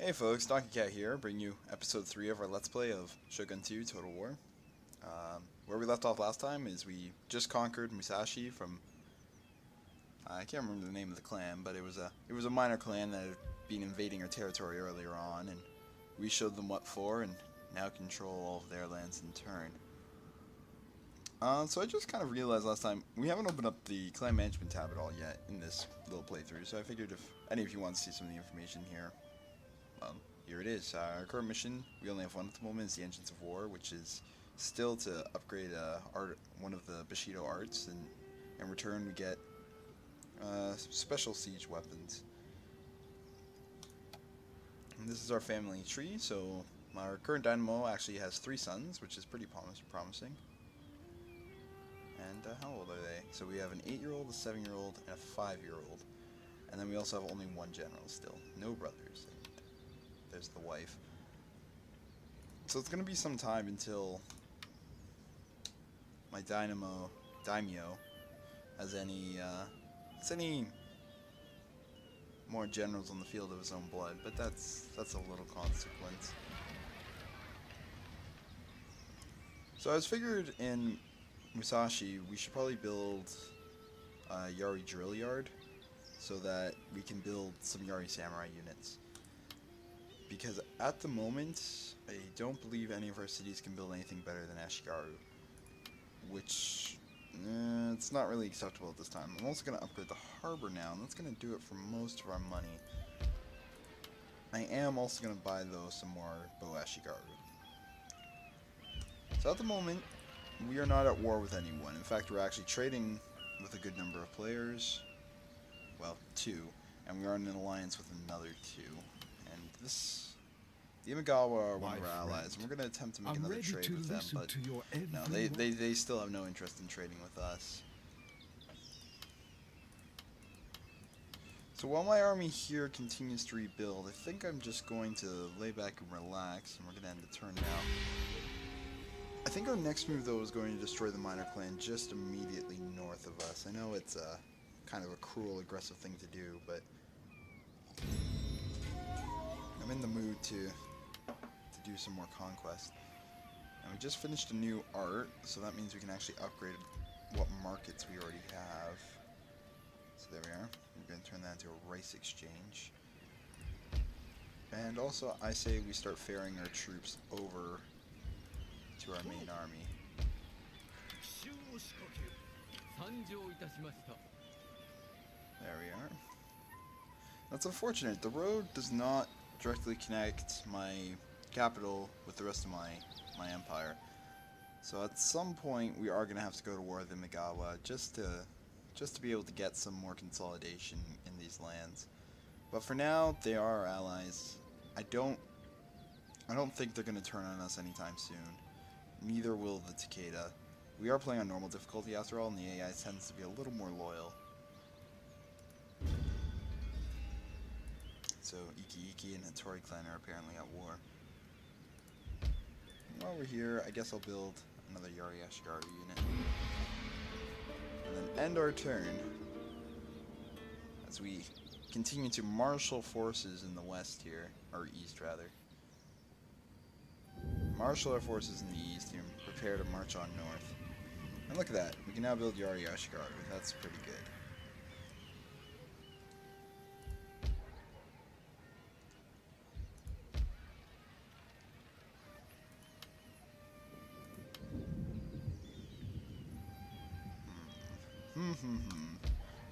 Hey folks, Donkey Cat here, bringing you episode 3 of our Let's Play of Shogun 2 Total War. Where we left off last time is we just conquered Musashi from, I can't remember the name of the clan, but it was a minor clan that had been invading our territory earlier on, and we showed them what for, and now control all of their lands in turn. So I just kind of realized last time, we haven't opened up the clan management tab at all yet in this little playthrough, so I figured if any of you want to see some of the information here, well, here it is. Our current mission, we only have one at the moment, is the Engines of War, which is still to upgrade one of the Bushido arts, and in return we get special siege weapons. And this is our family tree, so our current dynamo actually has 3 sons, which is pretty promising. And how old are they? So we have an 8-year-old, a 7-year-old, and a 5-year-old. And then we also have only one general still, no brothers. There's the wife. So it's going to be some time until my daimyo has any more generals on the field of his own blood, but that's a little consequence. So I was figured in Musashi we should probably build a Yari drill yard so that we can build some Yari samurai units. Because at the moment, I don't believe any of our cities can build anything better than Ashigaru. Which, it's not really acceptable at this time. I'm also going to upgrade the harbor now, and that's going to do it for most of our money. I am also going to buy, though, some more Bo Ashigaru. So at the moment, we are not at war with anyone. In fact, we're actually trading with a good number of players. Well, 2. And we are in an alliance with another 2. The Imagawa are one of our allies, and we're going to attempt to make another trade with them, but no, they still have no interest in trading with us. So while my army here continues to rebuild, I think I'm just going to lay back and relax, and we're going to end the turn now. I think our next move, though, is going to destroy the minor clan just immediately north of us. I know it's kind of a cruel, aggressive thing to do, but I'm in the mood to do some more conquest. And we just finished a new art, so that means we can actually upgrade what markets we already have. So there we are. We're going to turn that into a rice exchange. And also, I say we start ferrying our troops over to our main army. There we are. That's unfortunate. The road does not directly connect my capital with the rest of my empire. So at some point we are going to have to go to war with Imagawa just to be able to get some more consolidation in these lands. But for now, they are our allies. I don't think they're going to turn on us anytime soon. Neither will the Takeda. We are playing on normal difficulty after all, and the AI tends to be a little more loyal. So Iki and Hattori clan are apparently at war. While we're here, I guess I'll build another Yari Ashigaru unit. And then end our turn as we continue to marshal forces in the west here, or east rather. Marshal our forces in the east and prepare to march on north. And look at that, we can now build Yari Ashigaru. That's pretty good.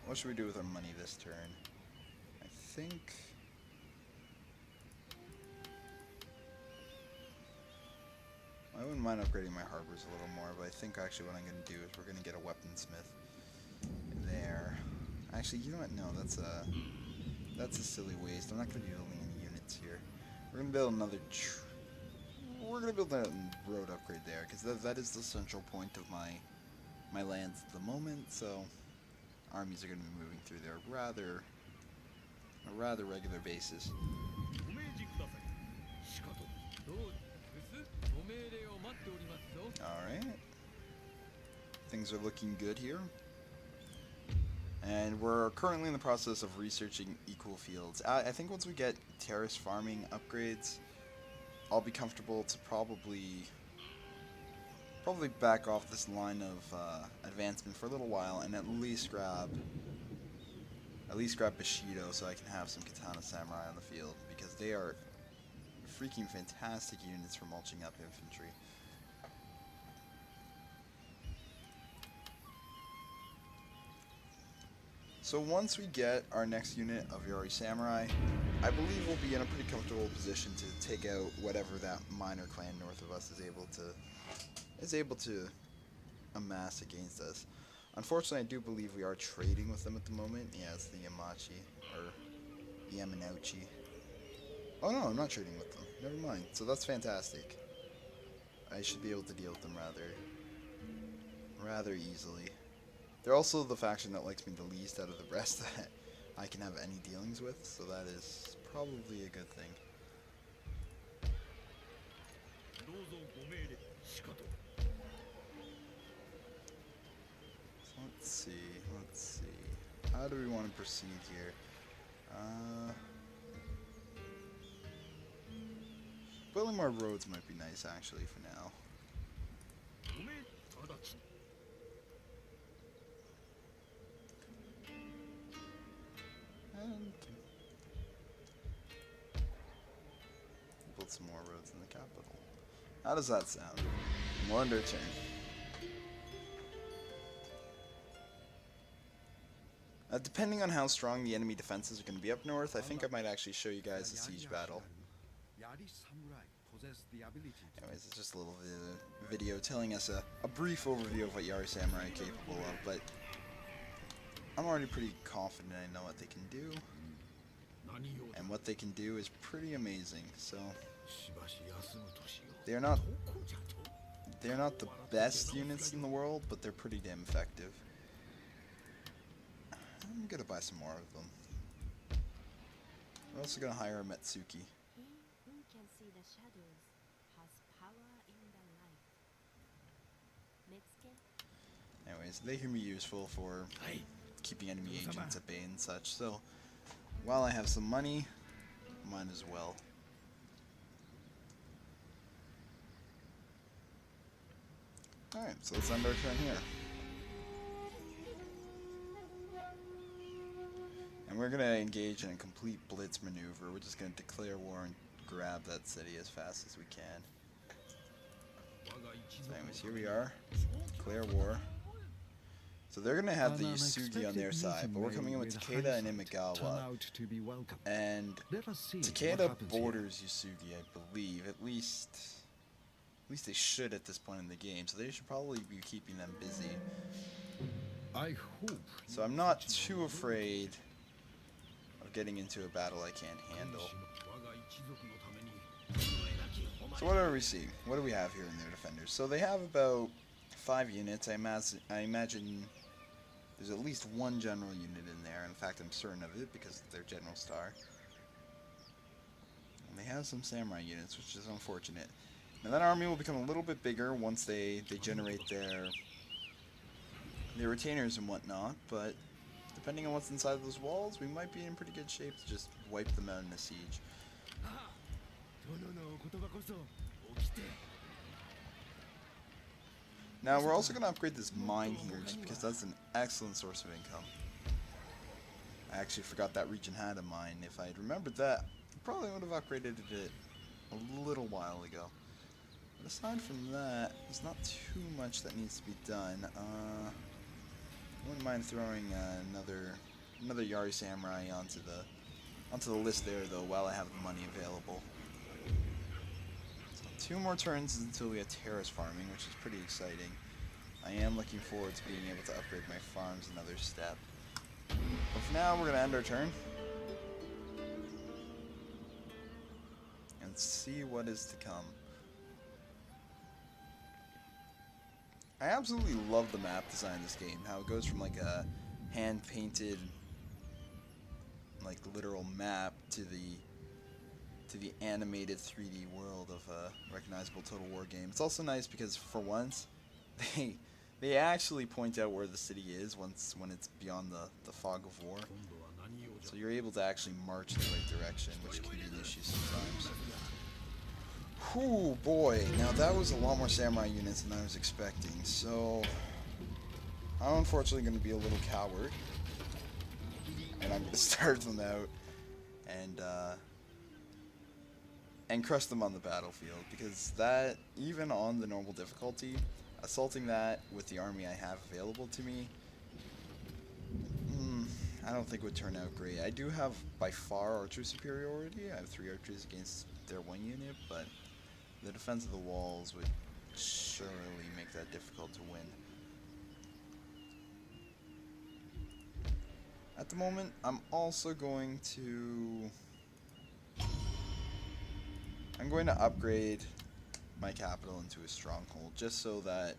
What should we do with our money this turn? I think I wouldn't mind upgrading my harbors a little more, but I think actually what I'm going to do is we're going to get a weaponsmith there. Actually, you know what? No, that's a silly waste. I'm not going to be building any units here. We're going to build another road upgrade there, because that is the central point of my lands at the moment, so armies are going to be moving through there a rather regular basis. Alright. Things are looking good here. And we're currently in the process of researching equal fields. I think once we get terrace farming upgrades, I'll be comfortable to probably back off this line of advancement for a little while and at least grab Bushido so I can have some Katana Samurai on the field, because they are freaking fantastic units for mulching up infantry. So once we get our next unit of Yari Samurai, I believe we'll be in a pretty comfortable position to take out whatever that minor clan north of us is able to amass against us. Unfortunately, I do believe we are trading with them at the moment. Yeah, it's the Yamachi, or Yamanouchi. Oh no, I'm not trading with them. Never mind. So that's fantastic. I should be able to deal with them rather easily. They're also the faction that likes me the least out of the rest that I can have any dealings with, so that is probably a good thing. So let's see. How do we want to proceed here? Building more roads might be nice actually for now. And build some more roads in the capital. How does that sound? Wonder turn. Depending on how strong the enemy defenses are going to be up north, I think I might actually show you guys a siege battle. Anyways, it's just a little video telling us a brief overview of what Yari Samurai are capable of, but I'm already pretty confident I know what they can do, and what they can do is pretty amazing. So they're not the best units in the world, but they're pretty damn effective. I'm gonna buy some more of them. We're also gonna hire a Metsuki. Anyways, they can be useful for keeping enemy agents at bay and such, so while I have some money, might as well. Alright, so let's end our turn here. And we're going to engage in a complete blitz maneuver. We're just going to declare war and grab that city as fast as we can. So anyways, here we are. Declare war. So they're going to have the Yasugi on their side, but we're coming in with Takeda and Imagawa. And Takeda borders Yasugi, I believe. At least they should at this point in the game, so they should probably be keeping them busy. So I'm not too afraid of getting into a battle I can't handle. So what do we see? What do we have here in their defenders? So they have about 5 units. I imagine there's at least one general unit in there. In fact, I'm certain of it because of their general star. And they have some samurai units, which is unfortunate. Now that army will become a little bit bigger once they generate their retainers and whatnot, but depending on what's inside those walls, we might be in pretty good shape to just wipe them out in a siege. Now we're also going to upgrade this mine here just because that's an excellent source of income. I actually forgot that region had a mine. If I had remembered that, I probably would have upgraded it a little while ago. But aside from that, there's not too much that needs to be done. I wouldn't mind throwing another Yari Samurai onto the list there though, while I have the money available. So 2 more turns until we have terrace farming, which is pretty exciting. I am looking forward to being able to upgrade my farms another step. But for now, we're gonna end our turn and see what is to come. I absolutely love the map design in this game, how it goes from like a hand-painted, like literal map to the animated 3D world of a recognizable Total War game. It's also nice because for once, They actually point out where the city is when it's beyond the fog of war. So you're able to actually march in the right direction, which can be an issue sometimes. Whew, boy. Now that was a lot more samurai units than I was expecting. So I'm unfortunately going to be a little coward. And I'm going to starve them out. And crush them on the battlefield. Because that, even on the normal difficulty, assaulting that with the army I have available to me, I don't think would turn out great. I do have by far archer superiority. I have 3 archers against their 1 unit, but the defense of the walls would surely make that difficult to win. At the moment, I'm also going to upgrade my capital into a stronghold, just so that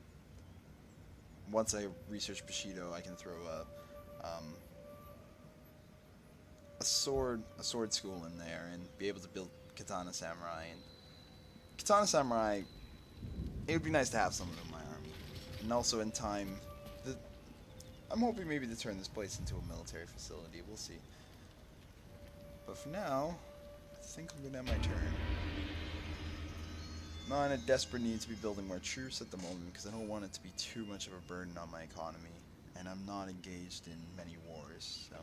once I research Bushido, I can throw a sword school in there and be able to build Katana Samurai. And Katana Samurai, it would be nice to have some of them in my army. And also in time, I'm hoping maybe to turn this place into a military facility. We'll see. But for now, I think I'm gonna have my turn. I'm not in a desperate need to be building more troops at the moment because I don't want it to be too much of a burden on my economy, and I'm not engaged in many wars, so.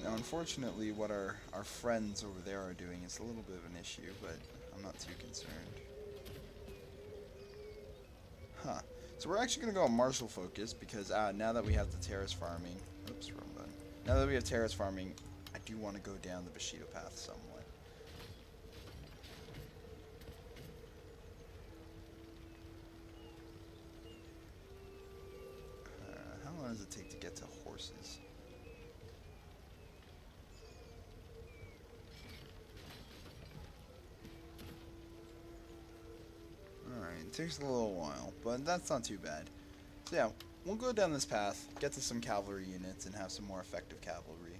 Now, unfortunately, what our friends over there are doing is a little bit of an issue, but I'm not too concerned. Huh. So we're actually going to go on martial focus because now that we have the terrace farming, oops, wrong button. Now that we have terrace farming, I do want to go down the Bushido path somewhat. How long does it take to get to horses? Alright, it takes a little while, but that's not too bad. So yeah, we'll go down this path, get to some cavalry units, and have some more effective cavalry.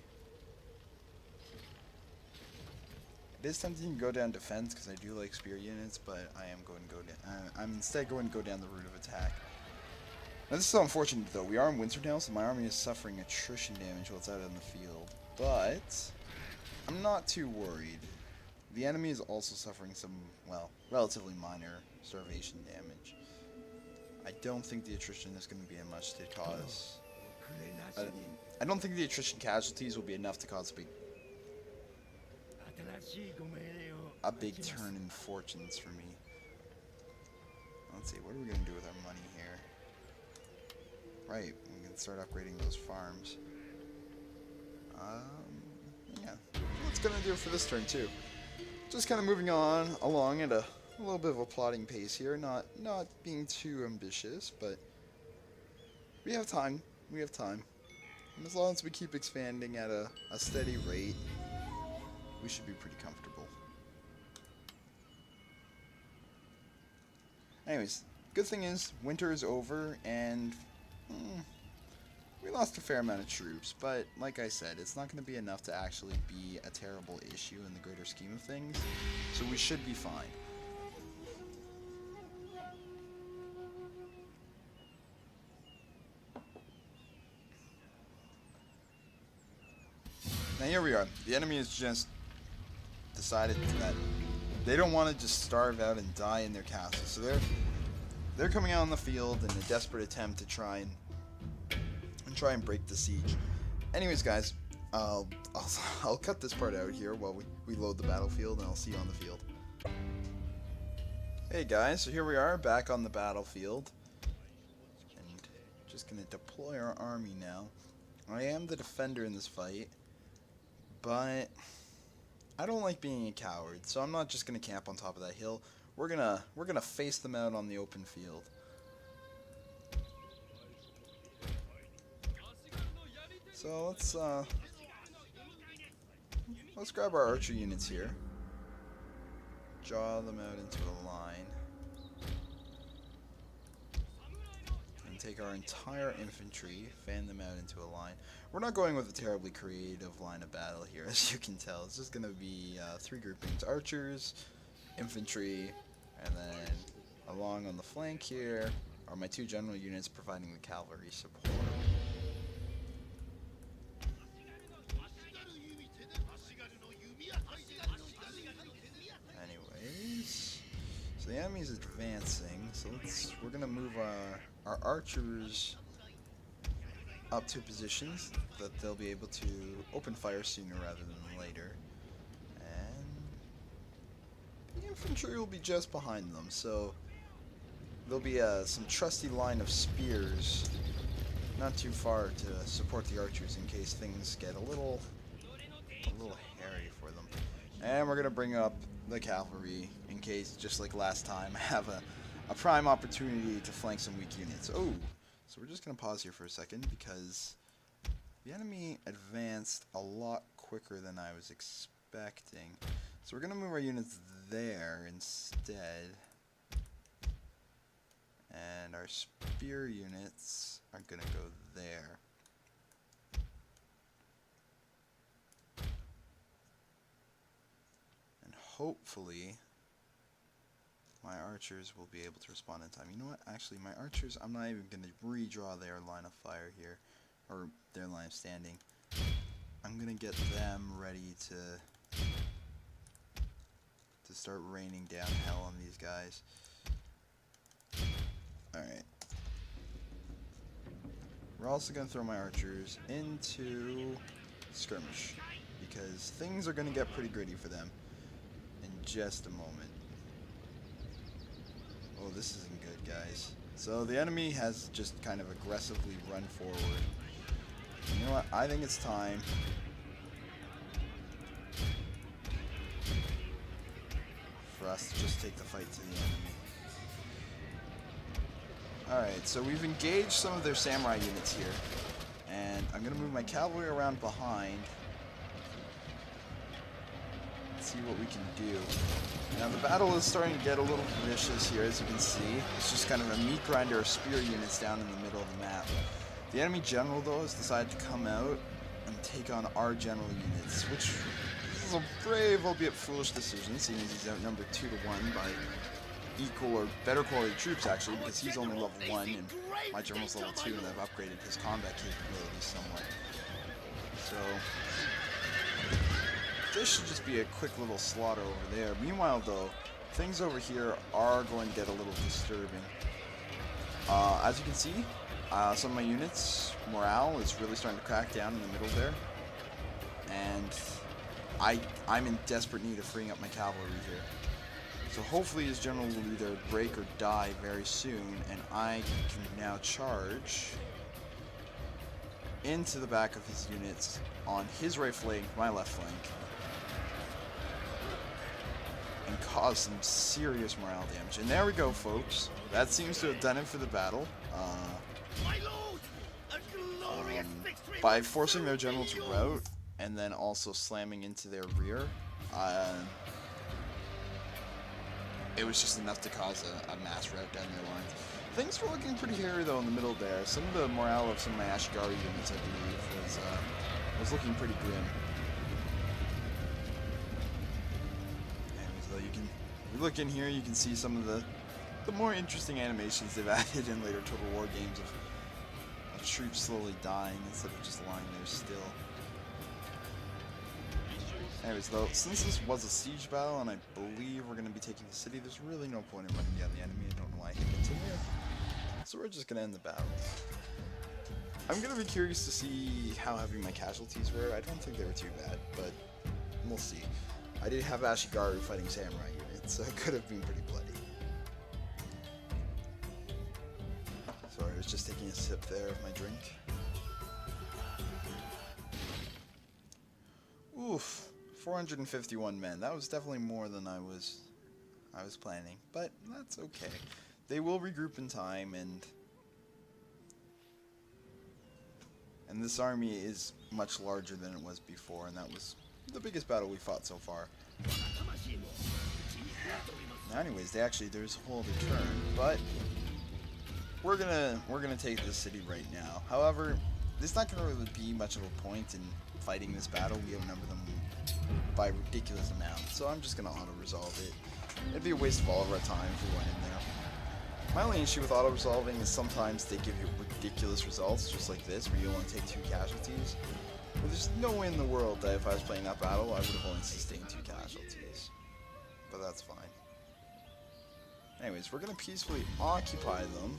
It is tempting to go down defense because I do like spear units, but I am going to go down. I'm instead going to go down the route of attack. Now this is so unfortunate though. We are in winter now, so my army is suffering attrition damage while it's out in the field. But I'm not too worried. The enemy is also suffering some, well, relatively minor starvation damage. I don't think the attrition is going to be much to cause. I don't think the attrition casualties will be enough to cause a big turn in fortunes for me. Let's see, what are we going to do with our money here? Right, we can start upgrading those farms. Yeah, that's going to do it for this turn too. Just kind of moving on along at a little bit of a plodding pace here, not being too ambitious, but we have time. We have time. And as long as we keep expanding at a steady rate, we should be pretty comfortable. Anyways, good thing is winter is over and we lost a fair amount of troops, but like I said, it's not going to be enough to actually be a terrible issue in the greater scheme of things, so we should be fine. Now here we are. The enemy has just decided that they don't want to just starve out and die in their castle, so they're coming out on the field in a desperate attempt to try and break the siege. Anyways, guys, I'll cut this part out here while we load the battlefield, and I'll see you on the field. Hey guys, so here we are back on the battlefield, and just gonna deploy our army now. I am the defender in this fight, but I don't like being a coward, so I'm not just gonna camp on top of that hill. We're gonna face them out on the open field. So let's grab our archer units here. Draw them out into a line. And take our entire infantry, fan them out into a line. We're not going with a terribly creative line of battle here, as you can tell. It's just going to be 3 groupings. Archers, infantry, And then along on the flank here are my 2 general units providing the cavalry support. Anyways, so the enemy's advancing, so we're gonna move our archers up to positions that they'll be able to open fire sooner rather than later. And the infantry will be just behind them, so there'll be some trusty line of spears not too far to support the archers in case things get a little hairy for them. And we're gonna bring up the cavalry in case, just like last time, I have a prime opportunity to flank some weak units. Oh, so we're just gonna pause here for a second because the enemy advanced a lot quicker than I was expecting. So we're gonna move our units there instead. And our spear units are gonna go there. And hopefully my archers will be able to respond in time. You know what? Actually, my archers, I'm not even gonna redraw their line of fire here, or their line of standing. I'm gonna get them ready to start raining down hell on these guys. Alright. We're also going to throw my archers into skirmish, because things are going to get pretty gritty for them in just a moment. Oh, this isn't good, guys. So the enemy has just kind of aggressively run forward. You know what? I think it's time for us to just take the fight to the enemy. Alright, so we've engaged some of their samurai units here, and I'm going to move my cavalry around behind and see what we can do. Now the battle is starting to get a little vicious here, as you can see. It's just kind of a meat grinder of spear units down in the middle of the map. The enemy general, though, has decided to come out and take on our general units, which is a brave, albeit foolish decision, seeing as he's outnumbered 2 to 1 by equal or better quality troops, actually, because he's only level 1 and my general's level 2, and I've upgraded his combat capabilities somewhat. So this should just be a quick little slaughter over there. Meanwhile, though, things over here are going to get a little disturbing. As you can see, some of my units' morale is really starting to crack down in the middle there, and I'm in desperate need of freeing up my cavalry here. So hopefully his general will either break or die very soon, and I can now charge into the back of his units on his right flank, my left flank, and cause some serious morale damage. And there we go, folks. That seems to have done it for the battle. By forcing their general to rout, and then also slamming into their rear, it was just enough to cause a mass rout down their lines. Things were looking pretty hairy, though, in the middle there. Some of the morale of some of my Ashigari units, I believe, was looking pretty grim. Anyways, though, if you look in here, you can see some of the more interesting animations they've added in later Total War games of troops slowly dying instead of just lying there still. Anyways, though, since this was a siege battle, and I believe we're going to be taking the city, there's really no point in running down the enemy. I don't know why he continue. So we're just going to end the battle. I'm going to be curious to see how heavy my casualties were. I don't think they were too bad, but we'll see. I did have Ashigaru fighting samurai units, so it could have been pretty bloody. Sorry, I was just taking a sip there of my drink. Oof. 451 men. That was definitely more than I was planning, but that's okay. They will regroup in time, and this army is much larger than it was before, and that was the biggest battle we fought so far. Now, anyways, there's a whole other turn, but we're gonna take this city right now. However, there's not gonna really be much of a point in fighting this battle. We outnumber them by ridiculous amounts, so I'm just gonna auto-resolve it. It'd be a waste of all of our time if we went in there. My only issue with auto-resolving is sometimes they give you ridiculous results, just like this, where you only take 2 casualties. But there's no way in the world that if I was playing that battle, I would have only sustained 2 casualties. But that's fine. Anyways, we're going to peacefully occupy them,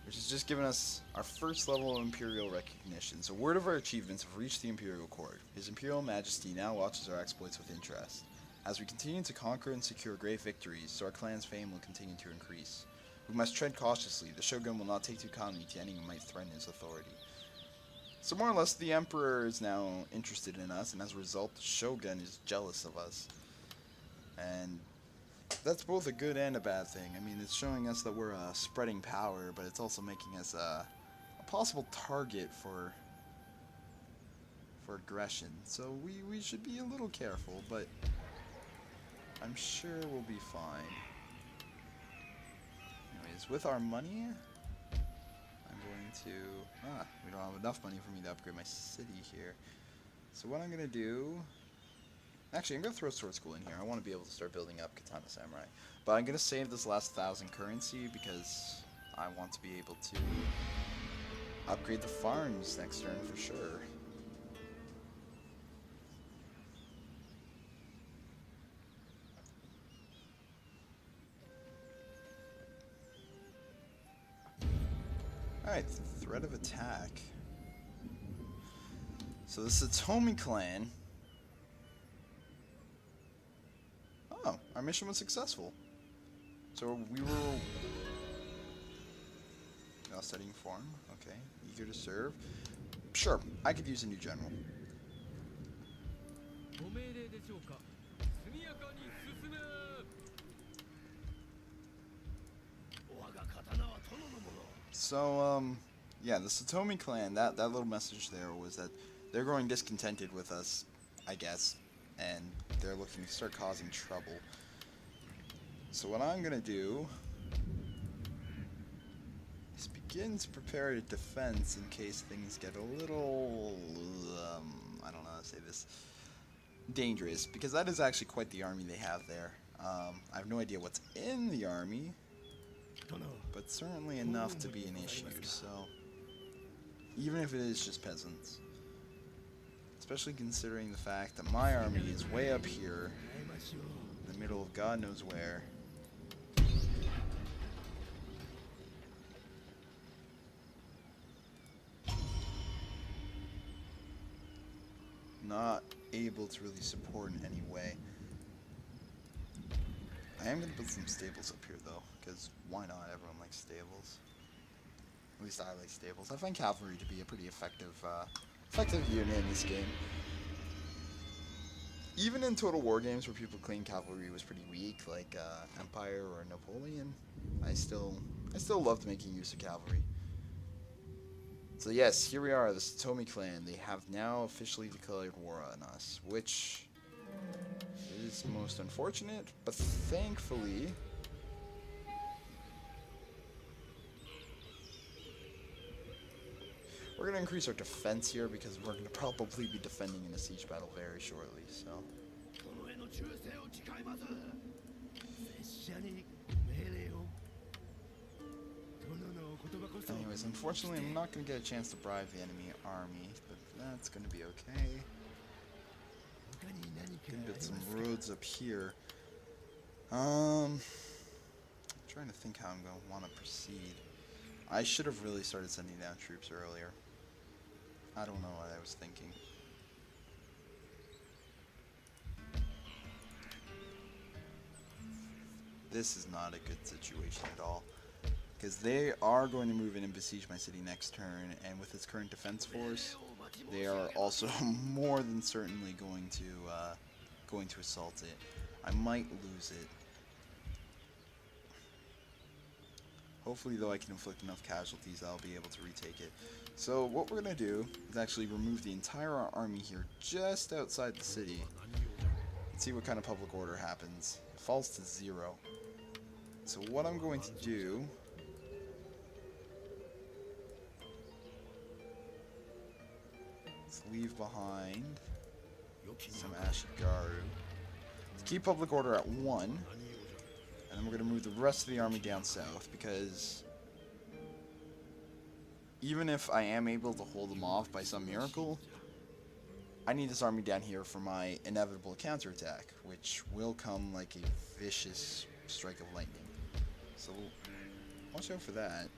which has just given us our first level of Imperial recognition. So word of our achievements have reached the Imperial Court. His Imperial Majesty now watches our exploits with interest. As we continue to conquer and secure great victories, so our clan's fame will continue to increase. We must tread cautiously. The Shogun will not take too kindly to any who might threaten his authority. So more or less, the Emperor is now interested in us, and as a result, the Shogun is jealous of us. And that's both a good and a bad thing. I mean, it's showing us that we're spreading power, but it's also making us a possible target for aggression. So we should be a little careful, but I'm sure we'll be fine. Anyways, with our money, I'm going to... we don't have enough money for me to upgrade my city here. So what I'm going to do... Actually, I'm going to throw sword school in here. I want to be able to start building up Katana Samurai. But I'm going to save this last 1,000 currency because I want to be able to upgrade the farms next turn for sure. Alright, threat of attack. So this is Satomi clan. Oh, our mission was successful. So we were... studying form. Okay, eager to serve. Sure, I could use a new general. So, yeah, the Satomi clan, that little message there was that they're growing discontented with us, I guess, and they're looking to start causing trouble. So what I'm going to do is begin to prepare a defense in case things get a little, I don't know how to say this, dangerous, because that is actually quite the army they have there. I have no idea what's in the army, but certainly enough to be an issue, so even if it is just peasants. Especially considering the fact that my army is way up here, in the middle of God knows where. Not able to really support in any way. I am going to build some stables up here though, because why not? Everyone likes stables. At least I like stables. I find cavalry to be a pretty effective unit in this game. Even in Total War games where people claim cavalry was pretty weak, like Empire or Napoleon, I still loved making use of cavalry. So yes, here we are, the Satomi clan. They have now officially declared war on us, which is most unfortunate, but thankfully we're going to increase our defense here because we're going to probably be defending in a siege battle very shortly, so. Anyways, unfortunately I'm not going to get a chance to bribe the enemy army, but that's going to be okay. Gonna build some roads up here. I'm trying to think how I'm going to want to proceed. I should have really started sending down troops earlier. I don't know what I was thinking. This is not a good situation at all, because they are going to move in and besiege my city next turn, and with its current defense force, they are also more than certainly going to assault it. I might lose it. Hopefully, though, I can inflict enough casualties, I'll be able to retake it. So what we're going to do is actually remove the entire army here just outside the city and see what kind of public order happens. It falls to 0. So what I'm going to do is leave behind some Ashigaru to keep public order at 1. And then we're going to move the rest of the army down south, because even if I am able to hold them off by some miracle, I need this army down here for my inevitable counterattack, which will come like a vicious strike of lightning. So watch out for that.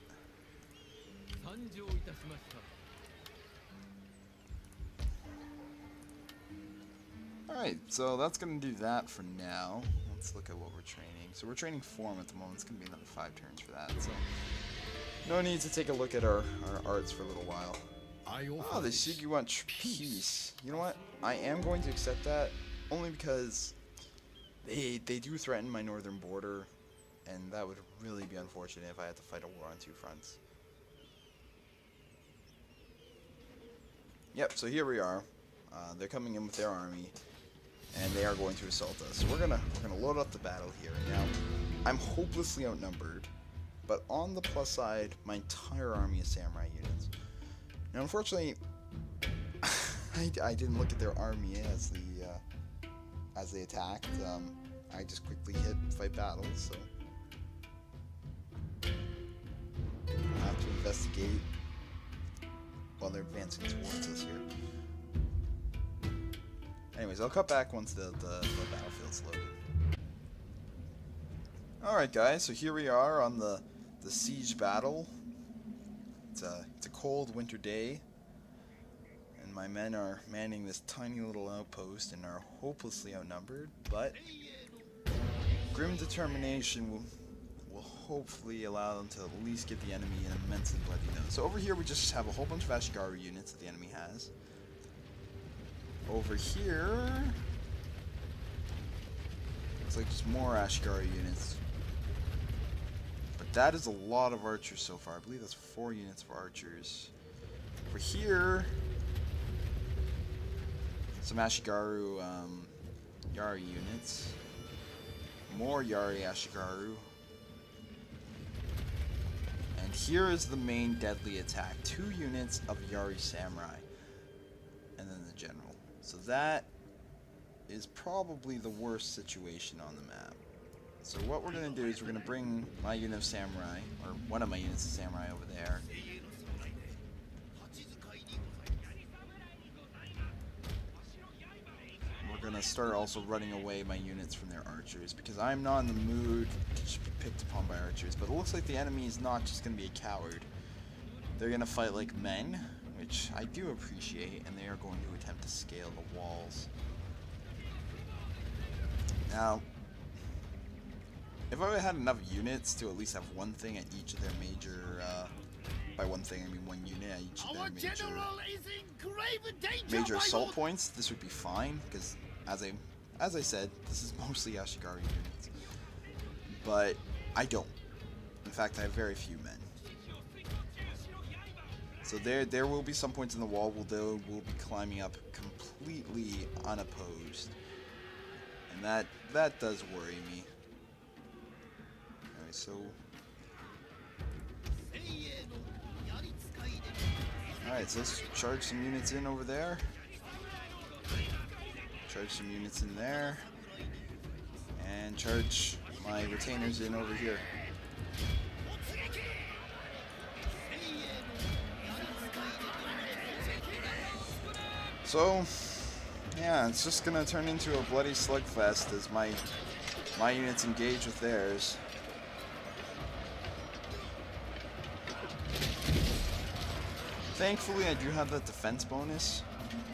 Alright, so that's going to do that for now. Let's look at what we're training. So we're training form at the moment. It's going to be another 5 turns for that. So no need to take a look at our arts for a little while. Oh, the Shogun wants peace. You know what? I am going to accept that, only because they do threaten my northern border, and that would really be unfortunate if I had to fight a war on 2 fronts. Yep, so here we are. They're coming in with their army, and they are going to assault us. So we're gonna load up the battle here. Now, I'm hopelessly outnumbered, but on the plus side, my entire army is samurai units. Now, unfortunately, I didn't look at their army as they attacked. I just quickly hit fight battles, so I have to investigate while they're advancing towards us here. Anyways, I'll cut back once the battlefield's loaded. Alright guys, so here we are on the siege battle. It's a cold winter day, and my men are manning this tiny little outpost and are hopelessly outnumbered, but grim determination will hopefully allow them to at least give the enemy an immensely bloody nose. So over here we just have a whole bunch of Ashigaru units that the enemy has. Over here, looks like just more Ashigaru units. But that is a lot of archers so far. I believe that's 4 units of archers. Over here, some Ashigaru Yari units. More Yari Ashigaru. And here is the main deadly attack. 2 units of Yari Samurai. And then the general. So that is probably the worst situation on the map. So what we're going to do is we're going to bring my unit of samurai, or one of my units of samurai over there. We're going to start also running away my units from their archers, because I'm not in the mood to just be picked upon by archers. But it looks like the enemy is not just going to be a coward. They're going to fight like men, which I do appreciate, and they are going to attempt to scale the walls. Now, if I had enough units to at least have one thing at each of their major, by one thing I mean one unit at each of their major assault points, this would be fine, because as I said, this is mostly Ashigaru units. But I don't. In fact, I have very few men. So there will be some points in the wall where they will be climbing up completely unopposed, and that does worry me. Alright, so let's charge some units in over there. Charge some units in there, and charge my retainers in over here. So, yeah, it's just gonna turn into a bloody slugfest as my units engage with theirs. Thankfully, I do have that defense bonus,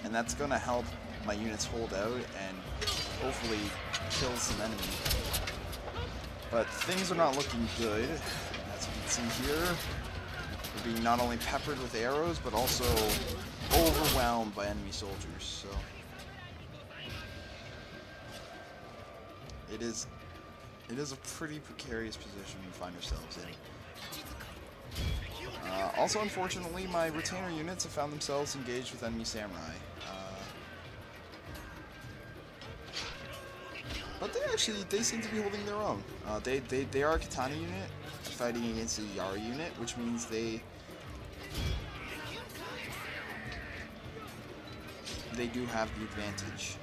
and that's gonna help my units hold out and hopefully kill some enemy. But things are not looking good. As you can see here, we're being not only peppered with arrows, but also overwhelmed by enemy soldiers. So it is a pretty precarious position we find ourselves in. Also, unfortunately, my retainer units have found themselves engaged with enemy samurai. But they seem to be holding their own. They are a katana unit fighting against a Yari unit, which means they do have the advantage.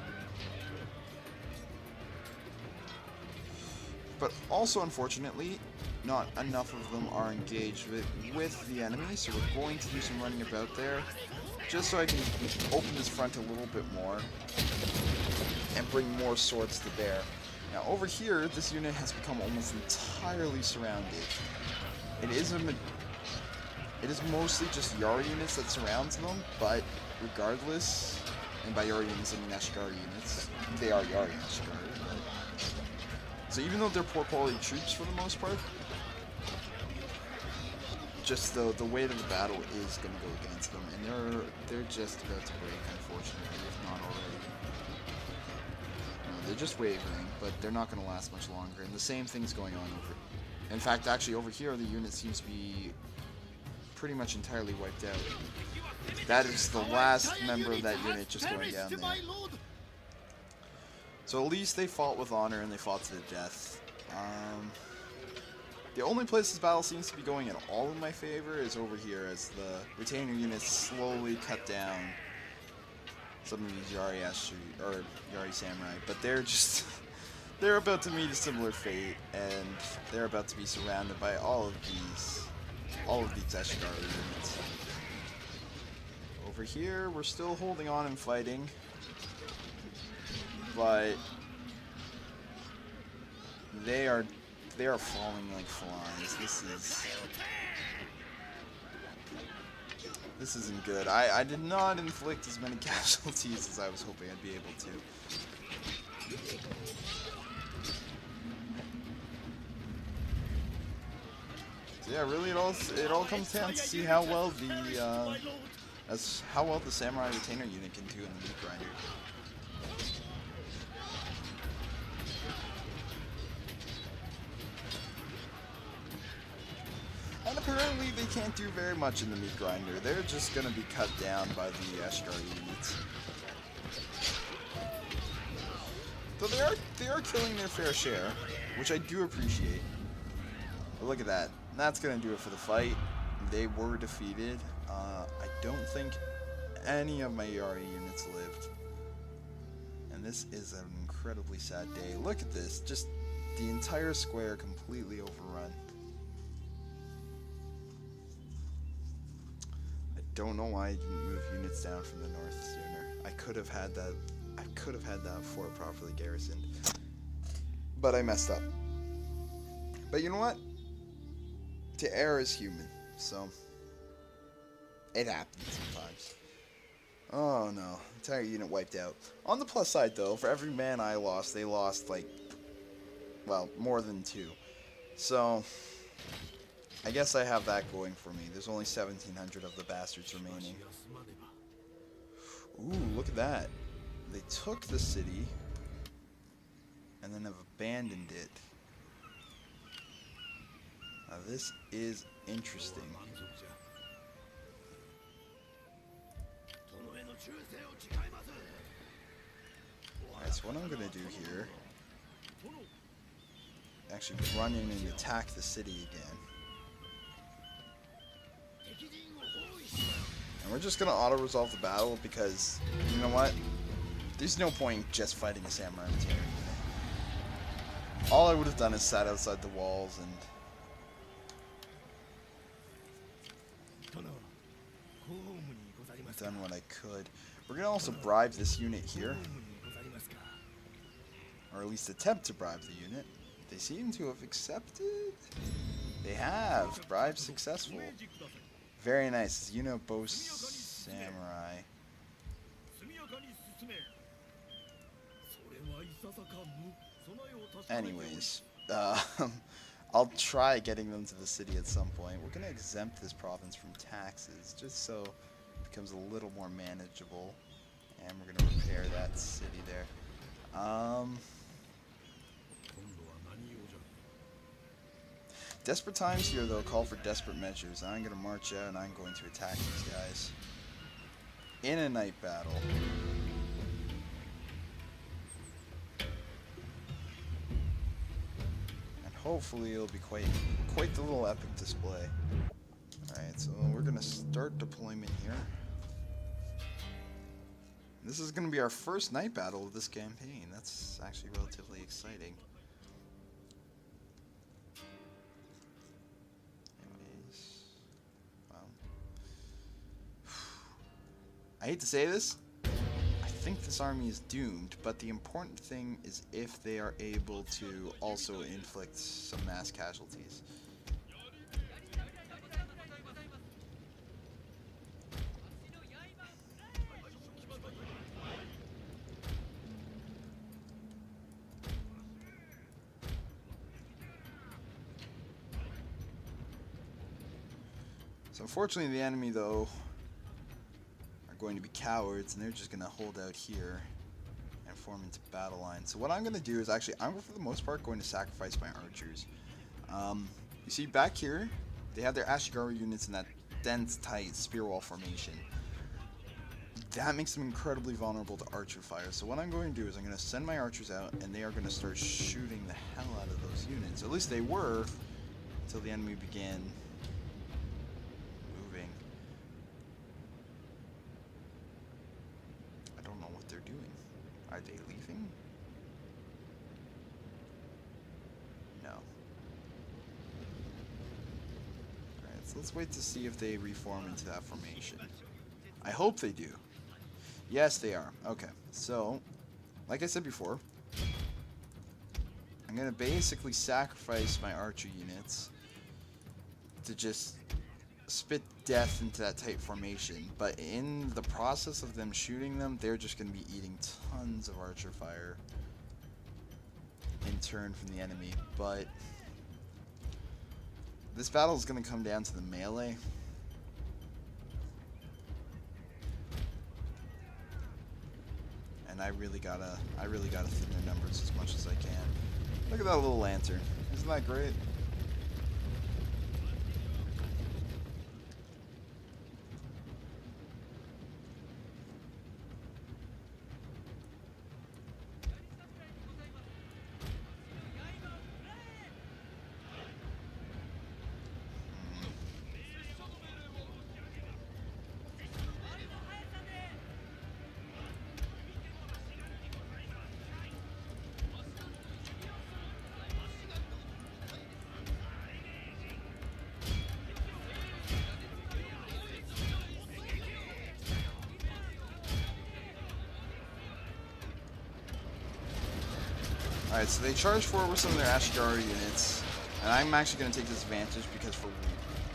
But also, unfortunately, not enough of them are engaged with the enemy, so we're going to do some running about there, just so I can open this front a little bit more, and bring more swords to bear. Now, over here, this unit has become almost entirely surrounded. It is mostly just Yari units that surrounds them, but regardless, and by Yari units I mean Ashgari units, they are Yari Ashgari, but... So even though they're poor quality troops for the most part, just the weight of the battle is going to go against them, and they're just about to break, unfortunately, if not already. No, they're just wavering, but they're not going to last much longer, and the same thing's going on over... In fact, actually, over here, the unit seems to be pretty much entirely wiped out. That is the last member of that unit just going down there. So at least they fought with honor, and they fought to the death. The only place this battle seems to be going at all in my favor is over here, as the retainer units slowly cut down some of these Yari or Yari Samurai, but they're just... They're about to meet a similar fate, and they're about to be surrounded by all of these Ashgari units. Over here, we're still holding on and fighting, but they are falling like flies. This isn't good. I did not inflict as many casualties as I was hoping I'd be able to. So yeah, really, it all comes down to see how well the samurai retainer unit can do in the meat grinder. And apparently they can't do very much in the meat grinder. They're just gonna be cut down by the Ashgari units. So they are killing their fair share, which I do appreciate. But look at that. That's going to do it for the fight. They were defeated. I don't think any of my Yari units lived. And this is an incredibly sad day. Look at this. Just the entire square completely overrun. I don't know why I didn't move units down from the north sooner. I could have had that fort properly garrisoned. But I messed up. But you know what? To err is human, so it happens sometimes. Oh no, entire unit wiped out. On the plus side though, for every man I lost, they lost like, well, more than 2. So I guess I have that going for me. There's only 1,700 of the bastards remaining. Ooh, look at that. They took the city and then have abandoned it. Now this is interesting. Alright, so what I'm gonna do here, actually run in and attack the city again. And we're just gonna auto-resolve the battle because, you know what? There's no point just fighting a samurai retainer unit. All I would have done is sat outside the walls and done what I could. We're gonna also bribe this unit here, or at least attempt to bribe the unit. They seem to have accepted. They have. Bribe successful. Very nice. Unit boasts samurai. Anyways, I'll try getting them to the city at some point. We're gonna exempt this province from taxes, just so it becomes a little more manageable. And we're gonna repair that city there. Desperate times here, though, call for desperate measures. I'm gonna march out and I'm going to attack these guys in a night battle. Hopefully it'll be quite the little epic display. Alright, so we're gonna start deployment here. This is gonna be our first night battle of this campaign. That's actually relatively exciting. hate to say this, I think this army is doomed, but the important thing is if they are able to also inflict some mass casualties. So unfortunately the enemy, though, are going to be cowards, and they're just going to hold out here and form into battle lines. So what I'm going to do is actually, I'm for the most part going to sacrifice my archers. You see back here, they have their Ashigaru units in that dense, tight spear wall formation. That makes them incredibly vulnerable to archer fire. So what I'm going to do is I'm going to send my archers out, and they are going to start shooting the hell out of those units. At least they were, until the enemy began moving. I don't know what they're doing. Are they leaving? No. Alright, so let's wait to see if they reform into that formation. I hope they do. Yes, they are. Okay, so, like I said before, I'm going to basically sacrifice my archer units to just spit death into that tight formation. But in the process of them shooting them, they're just going to be eating tons of archer fire in turn from the enemy. But this battle is going to come down to the melee. And I really gotta thin their numbers as much as I can. Look at that little lantern. Isn't that great? Alright, so they charge forward with some of their Ashigaru units, and I'm actually going to take this advantage because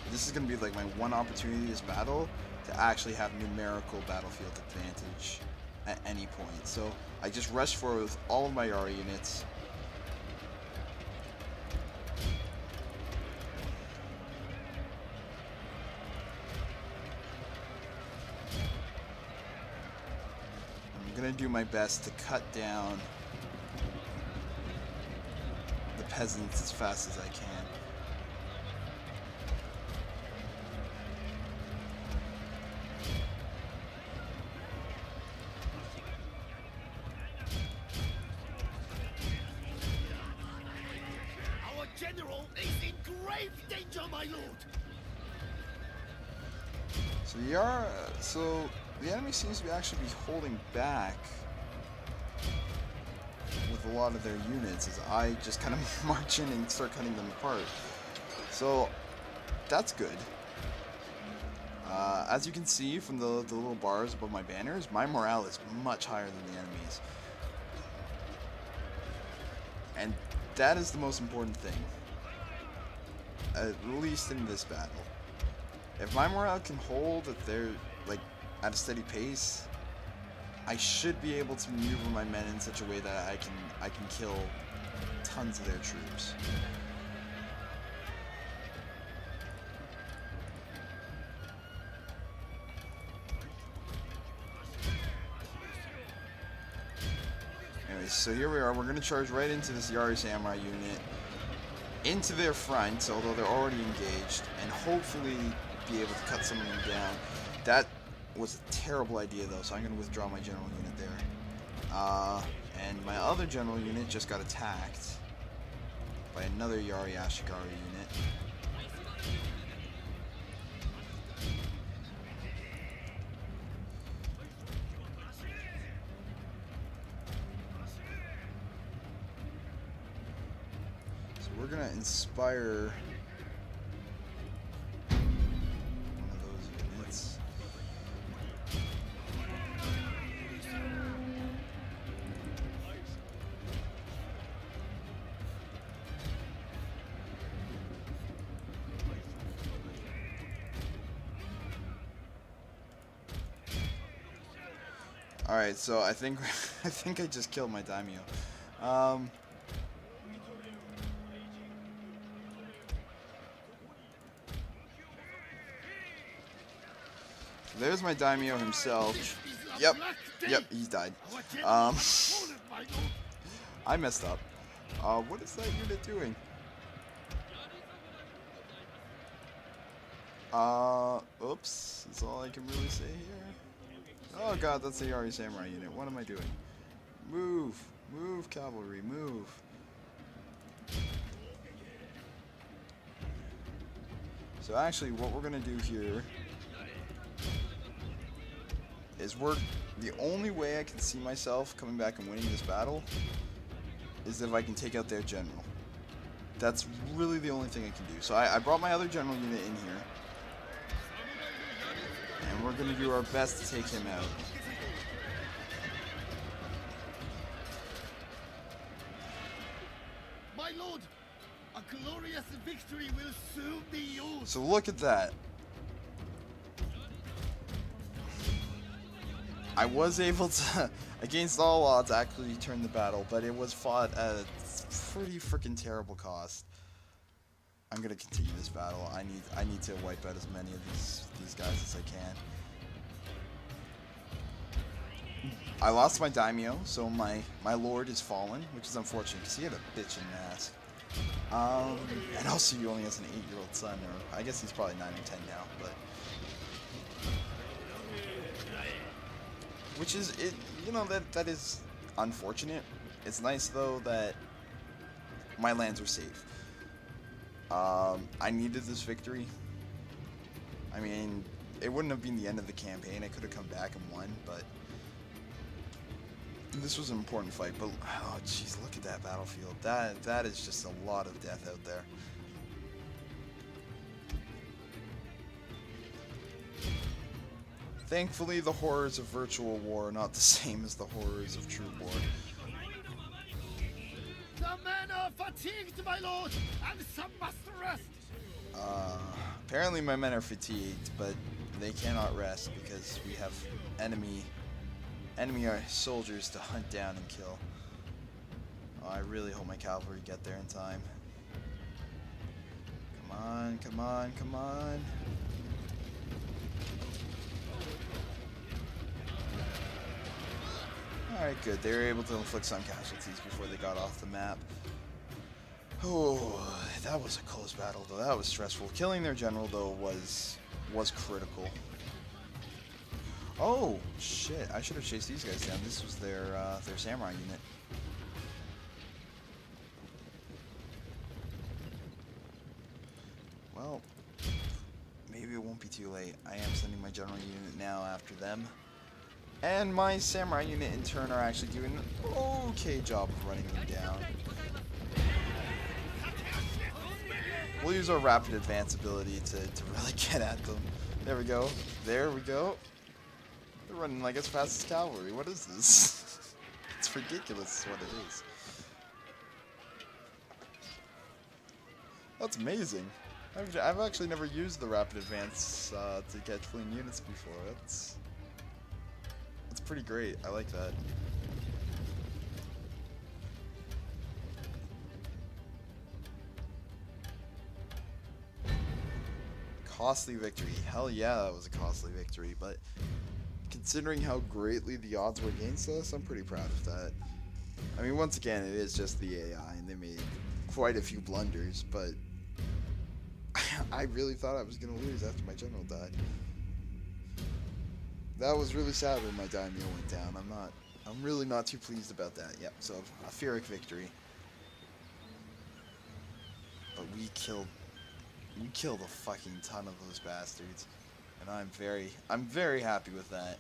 this is going to be like my one opportunity this battle to actually have numerical battlefield advantage at any point. So I just rush forward with all of my Yari units. I'm going to do my best to cut down the peasants as fast as I can. Our general is in grave danger, my lord. So the enemy seems to actually be holding back with a lot of their units as I just kind of march in and start cutting them apart. So that's good. As you can see from the little bars above my banners, my morale is much higher than the enemy's. And that is the most important thing, at least in this battle. If my morale can hold at at a steady pace, I should be able to maneuver my men in such a way that I can kill tons of their troops. Anyways, so here we are. We're going to charge right into this Yari Samurai unit, into their front, although they're already engaged, and hopefully be able to cut some of them down. That was a terrible idea, though, so I'm going to withdraw my general unit there. And my other general unit just got attacked by another Yari Ashigaru unit. So we're going to inspire one of those units. Alright, so I think I think I just killed my daimyo. Um, there's my daimyo himself. Yep, yep, he's died. Um, I messed up. What is that unit doing? Oops, that's all I can really say here. Oh god, that's the Yari Samurai unit. What am I doing? Move! Move, cavalry, move! So actually, what we're gonna do here is the only way I can see myself coming back and winning this battle is if I can take out their general. That's really the only thing I can do. So I brought my other general unit in here. And we're going to do our best to take him out. My lord, a glorious victory will soon be yours. So look at that. I was able to, against all odds, actually turn the battle, but it was fought at a pretty freaking terrible cost. I'm gonna continue this battle. I need to wipe out as many of these guys as I can. I lost my daimyo, so my lord is fallen, which is unfortunate because he had a bitchin' mask. And also he only has an 8-year-old son, or I guess he's probably 9 or 10 now, but. Which is, that is unfortunate. It's nice, though, that my lands are safe. I needed this victory. I mean, it wouldn't have been the end of the campaign. I could have come back and won, but this was an important fight. But, oh, jeez, look at that battlefield. That is just a lot of death out there. Thankfully, the horrors of virtual war are not the same as the horrors of true war. The men are fatigued, my lord, and some must rest. Apparently my men are fatigued, but they cannot rest because we have enemy soldiers to hunt down and kill. Oh, I really hope my cavalry get there in time. Come on, come on, come on. Alright, good. They were able to inflict some casualties before they got off the map. Oh, that was a close battle, though. That was stressful. Killing their general, though, was critical. Oh, shit. I should have chased these guys down. This was their samurai unit. Well, maybe it won't be too late. I am sending my general unit now after them. And my samurai unit, in turn, are actually doing an okay job of running them down. We'll use our rapid advance ability to really get at them. There we go. There we go. They're running like as fast as cavalry. What is this? It's ridiculous is what it is. That's amazing. I've actually never used the rapid advance to get clean units before. That's pretty great. I like that. Costly victory. Hell yeah, that was a costly victory, but considering how greatly the odds were against us, I'm pretty proud of that. I mean, once again, it is just the AI, and they made quite a few blunders, but I really thought I was going to lose after my general died. That was really sad when my daimyo went down. I'm really not too pleased about that. Yep, so a Pyrrhic victory. But we killed a fucking ton of those bastards. And I'm very happy with that.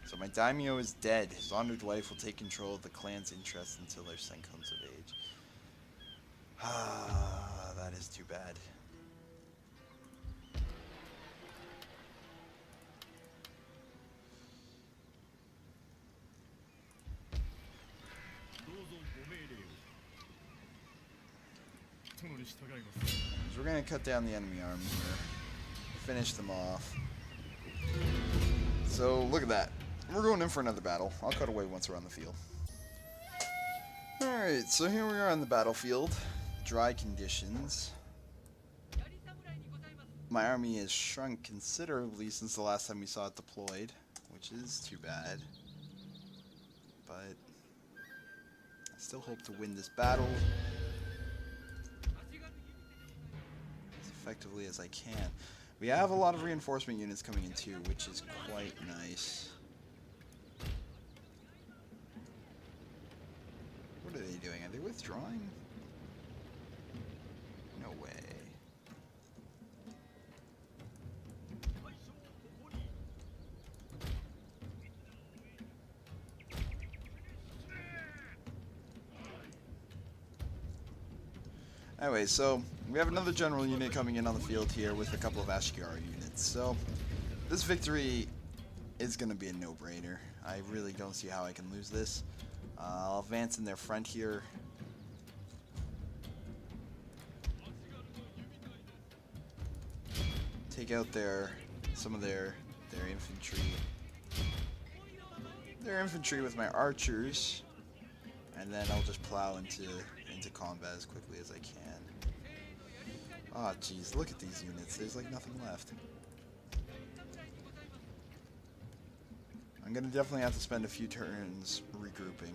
So my daimyo is dead. His honored wife will take control of the clan's interests until their son comes of age. Ah, that is too bad. So we're gonna cut down the enemy army here. finish them off. So, look at that. We're going in for another battle. I'll cut away once we're on the field. Alright, so here we are on the battlefield. Dry conditions. My army has shrunk considerably since the last time we saw it deployed, which is too bad. But I still hope to win this battle as effectively as I can. We have a lot of reinforcement units coming in too, which is quite nice. What are they doing? Are they withdrawing? No way. Anyway, so we have another general unit coming in on the field here with a couple of Ashigara units. So this victory is going to be a no-brainer. I really don't see how I can lose this. I'll advance in their front here. Take out some of their infantry. Their infantry with my archers, and then I'll just plow into combat as quickly as I can. Ah, jeez, look at these units. There's like nothing left. I'm gonna definitely have to spend a few turns regrouping.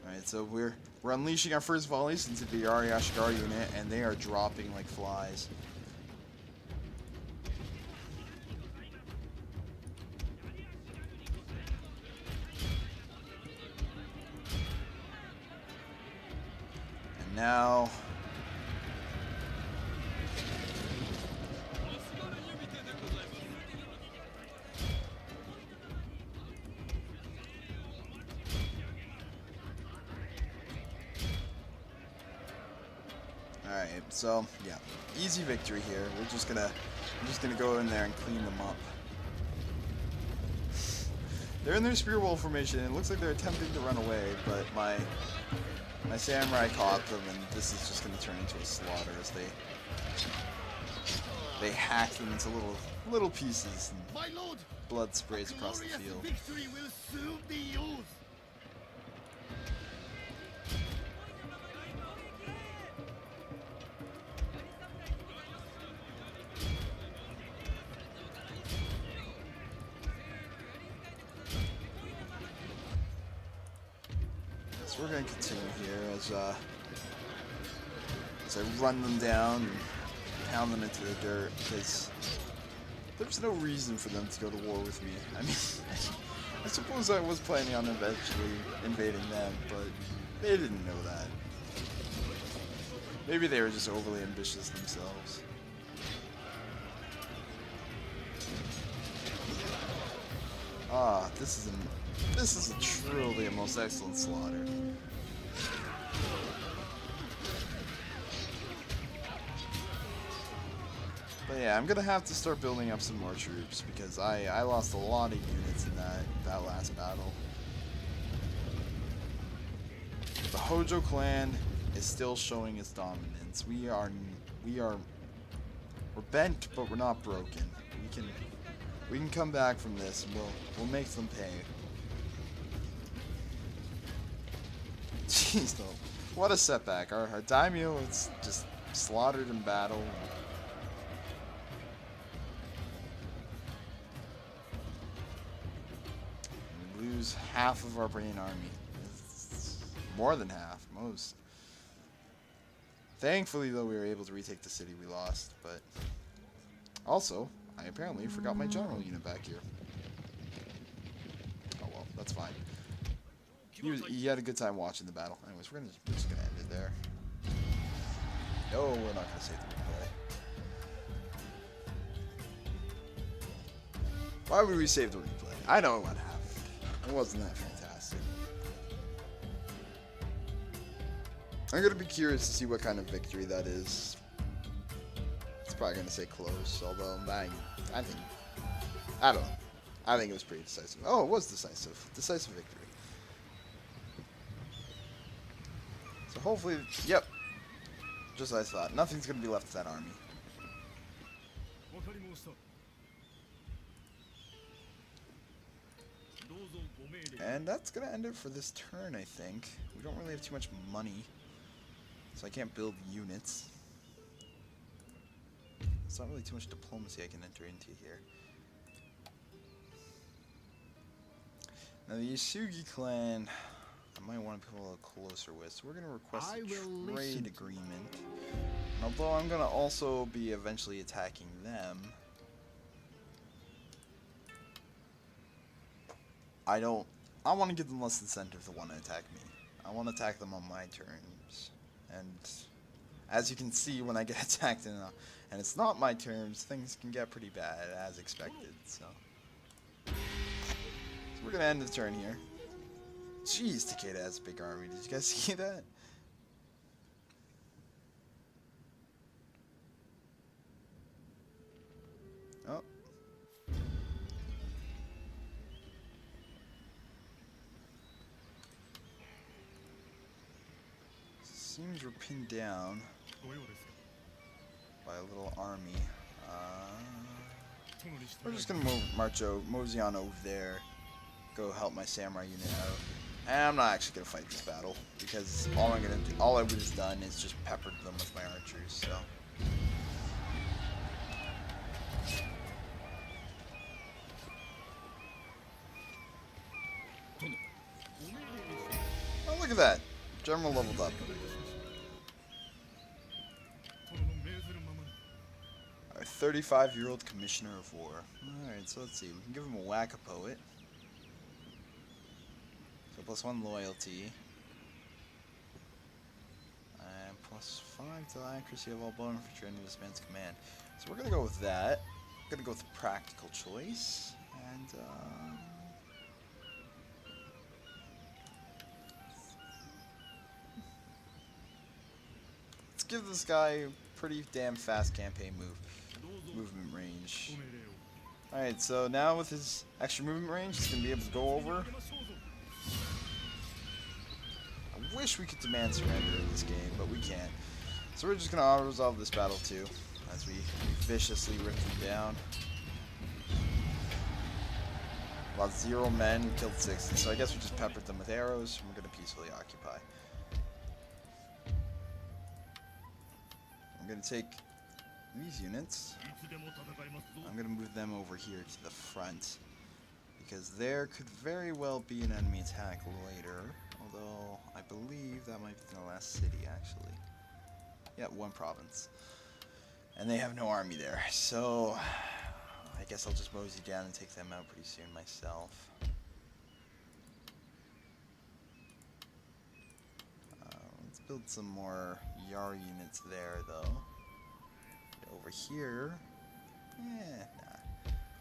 Alright, so we're unleashing our first volleys into the Ashigara unit, and they are dropping like flies. And now Alright, so yeah, easy victory here. I'm just gonna go in there and clean them up. They're in their spear wall formation, and it looks like they're attempting to run away, but my samurai caught them, and this is just gonna turn into a slaughter as they hack them into little pieces, and My lord, blood sprays across the glorious field. victory will soon be yours. So we're going to continue here as I run them down and pound them into the dirt, because there's no reason for them to go to war with me. I mean, I suppose I was planning on eventually invading them, but they didn't know that. Maybe they were just overly ambitious themselves. Ah, this is a truly a most excellent slaughter. But yeah, I'm gonna have to start building up some more troops, because I lost a lot of units in that last battle. The Hojo clan is still showing its dominance. We're bent, but we're not broken. We can come back from this, and we'll make them pay. Jeez, though, what a setback. Our daimyo is just slaughtered in battle. We lose half of our brain army. It's more than half, most. Thankfully, though, we were able to retake the city we lost, but also, I apparently forgot my general unit back here. Oh well, that's fine. He had a good time watching the battle. Anyways, we're just gonna end it there. No, we're not gonna save the replay. Why would we save the replay? I know what happened. It wasn't that fantastic. I'm gonna be curious to see what kind of victory that is. It's It's probably gonna say close, although I think I don't know. I think it was pretty decisive. Oh, it was decisive. Decisive victory. So hopefully, yep. Just as I thought. Nothing's gonna be left of that army. And that's gonna end it for this turn, I think. We don't really have too much money, so I can't build units. There's not really too much diplomacy I can enter into here. Now the Yasugi clan, I might want to be a little closer with, so we're gonna request a trade agreement. And although I'm gonna also be eventually attacking them, I want to give them less incentive to want to attack me. I want to attack them on my terms. And as you can see, when I get attacked and it's not my terms, things can get pretty bad, as expected. So we're going to end the turn here. Jeez, Takeda has a big army. Did you guys see that? Oh. Seems we're pinned down by a little army. We're just gonna mosey on over there, go help my samurai unit out. And I'm not actually gonna fight this battle because all I would have done is just peppered them with my archers. So. Oh, look at that! General leveled up. Our 35-year-old commissioner of war. Alright, so let's see. We can give him a whack a poet. So +1 loyalty. And +5 to the accuracy of all bone infantry under this man's command. So we're gonna go with that. We're gonna go with the practical choice. And let's give this guy a pretty damn fast campaign movement range. Alright, so now with his extra movement range, he's going to be able to go over. I wish we could demand surrender in this game, but we can't. So we're just going to auto-resolve this battle too, as we viciously rip them down. Lost 0 men, we killed 60, so I guess we just peppered them with arrows, and we're going to peacefully occupy. I'm going to take these units, I'm going to move them over here to the front, because there could very well be an enemy attack later, although I believe that might be the last city actually. Yeah, 1 province. And they have no army there, so I guess I'll just mosey down and take them out pretty soon myself. Let's build some more Yar units there though. Over here, nah.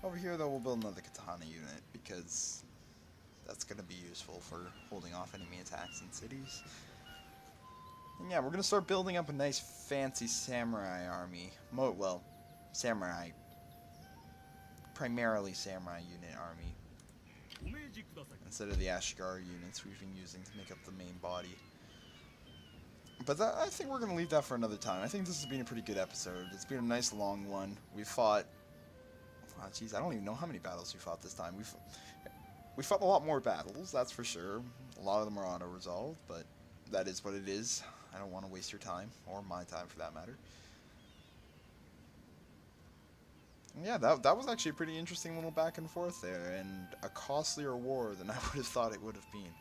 Over here though, we'll build another Katana unit because that's going to be useful for holding off enemy attacks in cities. And yeah, we're going to start building up a nice fancy samurai army. Well, samurai, primarily samurai unit army, instead of the Ashigaru units we've been using to make up the main body. But I think we're going to leave that for another time. I think this has been a pretty good episode. It's been a nice long one. We fought... Oh, geez, I don't even know how many battles we fought this time. We fought a lot more battles, that's for sure. A lot of them are auto-resolved, but that is what it is. I don't want to waste your time, or my time for that matter. And yeah, that was actually a pretty interesting little back and forth there, and a costlier war than I would have thought it would have been.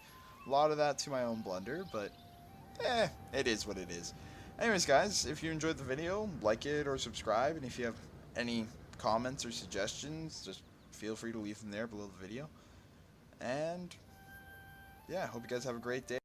A lot of that to my own blunder, but... it is what it is. Anyways, guys, if you enjoyed the video, like it or subscribe, and if you have any comments or suggestions, just feel free to leave them there below the video. And, yeah, hope you guys have a great day.